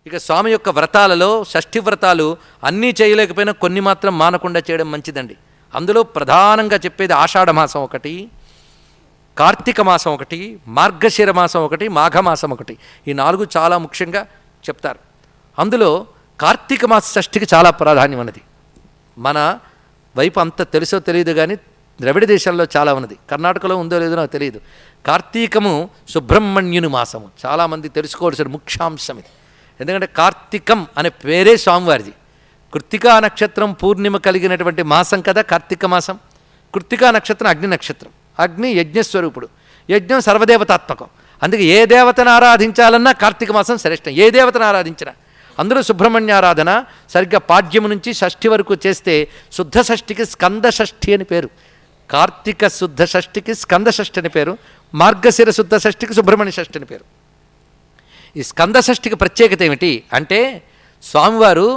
ఇక స్వామి యొక్క వ్రతాలలో షష్ఠి వ్రతాలు అన్నీ చేయలేకపోయినా కొన్ని మాత్రం మానకుండా చేయడం మంచిదండి. అందులో ప్రధానంగా చెప్పేది ఆషాఢ మాసం ఒకటి, కార్తీక మాసం ఒకటి, మార్గశిర మాసం ఒకటి, మాఘమాసం ఒకటి. ఈ 4 చాలా ముఖ్యంగా చెప్తారు. అందులో కార్తీక మాస షష్ఠికి చాలా ప్రాధాన్యం ఉన్నది. మన వైపు అంత తెలుసో తెలియదు కానీ ద్రవిడ దేశాల్లో చాలా ఉన్నది. కర్ణాటకలో ఉందో లేదో నాకు తెలియదు. కార్తీకము సుబ్రహ్మణ్యుని మాసము. చాలామంది తెలుసుకోవాల్సిన ముఖ్యాంశం ఇది. ఎందుకంటే కార్తీకం అనే పేరే స్వామివారిది. కృత్తికా నక్షత్రం పూర్ణిమ కలిగినటువంటి మాసం కదా కార్తీక మాసం. కృత్తికా నక్షత్రం అగ్ని నక్షత్రం. అగ్ని యజ్ఞస్వరూపుడు, యజ్ఞం సర్వదేవతాత్మకం. అందుకే ఏ దేవతను ఆరాధించాలన్నా కార్తీక మాసం శ్రేష్టం. ఏ దేవతను ఆరాధించినా. అందులో సుబ్రహ్మణ్య ఆరాధన సరిగ్గా పాడ్యము నుంచి షష్ఠి వరకు చేస్తే శుద్ధ షష్ఠికి స్కంద షష్ఠి అని పేరు. కార్తీక శుద్ధ షష్ఠికి స్కంద షష్ఠి అని పేరు. మార్గశిర శుద్ధ షష్ఠికి సుబ్రహ్మణ్య షష్ఠి అని పేరు. ఈ స్కంద షష్ఠికి ప్రత్యేకత ఏమిటి అంటే స్వామివారు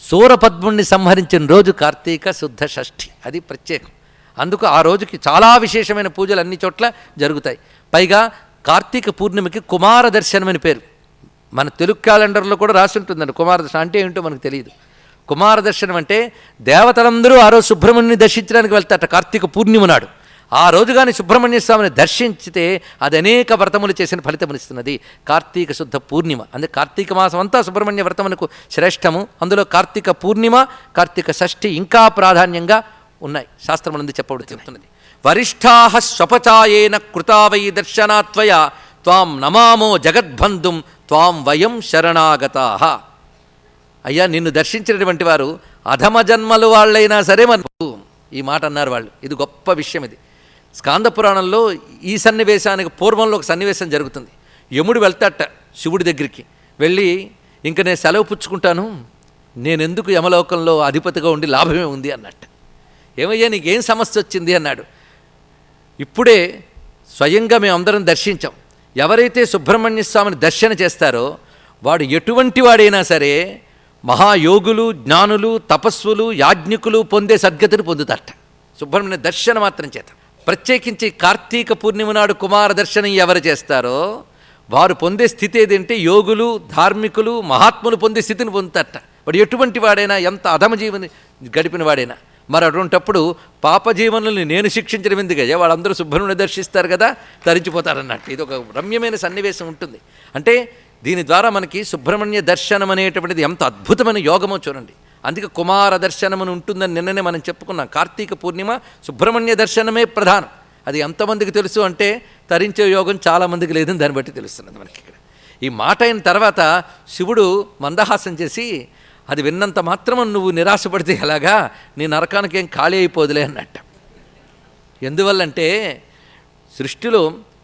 సూరపద్ముణ్ణి సంహరించిన రోజు కార్తీక శుద్ధ షష్ఠి. అది ప్రత్యేకం. అందుకు ఆ రోజుకి చాలా విశేషమైన పూజలు అన్ని చోట్ల జరుగుతాయి. పైగా కార్తీక పూర్ణిమకి కుమార దర్శనం అని పేరు. మన తెలుగు క్యాలెండర్లో కూడా రాసి ఉంటుందండి. కుమార దర్శనం అంటే ఏంటో మనకు తెలియదు. కుమార దర్శనం అంటే దేవతలందరూ ఆ రోజు సుబ్రహ్మణ్యుని దర్శించడానికి వెళ్తారట కార్తీక పూర్ణిమ నాడు. ఆ రోజు కానీ సుబ్రహ్మణ్య స్వామిని దర్శించితే అది అనేక వ్రతములు చేసిన ఫలితమునిస్తున్నది కార్తీక శుద్ధ పూర్ణిమ. అందుకే కార్తీక మాసం అంతా సుబ్రహ్మణ్య వ్రతమునకు శ్రేష్టము. అందులో కార్తీక పూర్ణిమ, కార్తీక షష్ఠి ఇంకా ప్రాధాన్యంగా ఉన్నాయి. శాస్త్రములందు చెప్పబడుతున్నది. వరిష్ఠాః స్వపచాయేన కృతావై దర్శనాత్వయ త్వాం నమామో జగద్బంధుం త్వాం వయం శరణాగతాః. అయ్యా, నిన్ను దర్శించినటువంటి వారు అధమ జన్మలు వాళ్ళైనా సరే మనకు ఈ మాట అన్నారు వాళ్ళు. ఇది గొప్ప విషయం. ఇది స్కాంద పురాణంలో ఈ సన్నివేశానికి పూర్వంలో ఒక సన్నివేశం జరుగుతుంది. యముడు వెళ్తాట శివుడి దగ్గరికి. వెళ్ళి ఇంక నేను సెలవు పుచ్చుకుంటాను, నేనెందుకు యమలోకంలో అధిపతిగా ఉండి లాభమే ఉంది అన్నట్టు. ఏమయ్యా నీకేం సమస్య వచ్చింది అన్నాడు. ఇప్పుడే స్వయంగా మేమందరం దర్శించాం. ఎవరైతే సుబ్రహ్మణ్య స్వామిని దర్శన చేస్తారో వాడు ఎటువంటి వాడైనా సరే మహాయోగులు, జ్ఞానులు, తపస్సులు, యాజ్ఞికులు పొందే సద్గతిని పొందుతారట సుబ్రహ్మణ్య దర్శన మాత్రం చేత. ప్రత్యేకించి కార్తీక పూర్ణిమ నాడు కుమార దర్శనం ఎవరు చేస్తారో వారు పొందే స్థితి ఏదంటే యోగులు, ధార్మికులు, మహాత్ములు పొందే స్థితిని పొందుతారట. వాడు ఎటువంటి వాడైనా, ఎంత అధమ జీవని గడిపిన వాడైనా. మరి అటువంటప్పుడు పాపజీవనుల్ని నేను శిక్షించడం ఎందుకయ్యా, వాళ్ళందరూ సుబ్రహ్మణ్యుని దర్శిస్తారు కదా, తరించిపోతారన్నట్టు. ఇది ఒక రమ్యమైన సన్నివేశం ఉంటుంది. అంటే దీని ద్వారా మనకి సుబ్రహ్మణ్య దర్శనం అనేటువంటిది ఎంత అద్భుతమైన యోగమో చూడండి. అందుకే కుమార దర్శనమని ఉంటుందని నిన్ననే మనం చెప్పుకున్నాం. కార్తీక పూర్ణిమ సుబ్రహ్మణ్య దర్శనమే ప్రధానం. అది ఎంతమందికి తెలుసు అంటే తరించే యోగం చాలామందికి లేదని దాన్ని బట్టి తెలుస్తున్నది మనకి ఇక్కడ. ఈ మాట అయిన తర్వాత శివుడు మందహాసం చేసి, అది విన్నంత మాత్రం నువ్వు నిరాశపడితే ఎలాగా, నీ నరకానికి ఏం ఖాళీ అయిపోదులే అన్నట్ట. ఎందువల్లంటే సృష్టిలో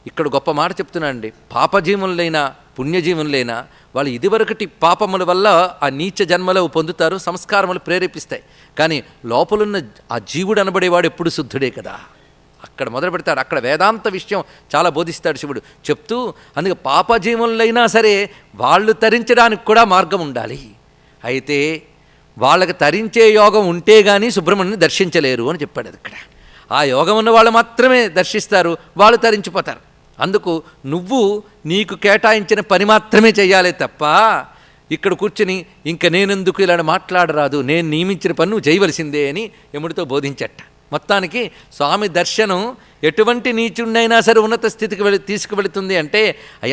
ఇక్కడ గొప్ప మాట చెప్తున్నానండి. పాపజీవులైనా పుణ్యజీవులైనా వాళ్ళు ఇదివరకటి పాపముల వల్ల ఆ నీచ జన్మలో పొందుతారు, సంస్కారములు ప్రేరేపిస్తాయి. కానీ లోపలున్న ఆ జీవుడు అనబడేవాడు ఎప్పుడు శుద్ధుడే కదా. అక్కడ మొదలు పెడతాడు. అక్కడ వేదాంత విషయం చాలా బోధిస్తాడు శివుడు చెప్తూ. అందుకే పాపజీవులైనా సరే వాళ్ళు తరించడానికి కూడా మార్గం ఉండాలి. అయితే వాళ్ళకి తరించే యోగం ఉంటే కానీ సుబ్రహ్మణ్యుని దర్శించలేరు అని చెప్పాడు. అది ఇక్కడ ఆ యోగం ఉన్న వాళ్ళు మాత్రమే దర్శిస్తారు, వాళ్ళు తరించిపోతారు. అందుకు నువ్వు నీకు కేటాయించిన పని మాత్రమే చేయాలి తప్ప ఇక్కడ కూర్చుని ఇంక నేనెందుకు ఇలా మాట్లాడరాదు, నేను నియమించిన పని నువ్వు చేయవలసిందే అని యముడితో బోధించట. మొత్తానికి స్వామి దర్శనం ఎటువంటి నీచుండైనా సరే ఉన్నత స్థితికి తీసుకువెళుతుంది. అంటే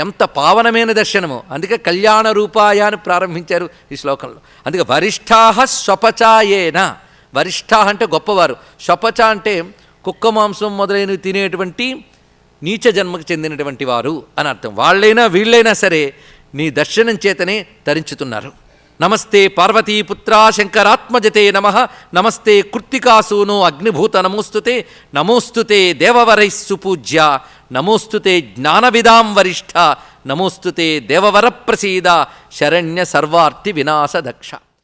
ఎంత పావనమైన దర్శనము. అందుకే కళ్యాణ రూపాయ అని ప్రారంభించారు ఈ శ్లోకంలో. అందుకే వరిష్ఠాః స్వపచాయేన. వరిష్ఠ అంటే గొప్పవారు, స్వపచ అంటే కుక్క మాంసం మొదలైనవి తినేటువంటి నీచ జన్మకు చెందినటువంటి వారు అని అర్థం. వాళ్ళైనా వీళ్ళైనా సరే నీ దర్శనం చేతనే తరించుతున్నారు. నమస్తే పార్వతీపుత్రా శంకరాత్మజతే నమః. నమస్తే కృత్తికాసూనో అగ్నిభూత నమోస్తుతే. నమోస్తుతే దేవవరైః సుపూజ్య. నమోస్తుతే జ్ఞానవిదాం వరిష్ఠ. నమోస్తుతే దేవవర ప్రసీద. శరణ్య సర్వార్తి వినాశ దక్ష.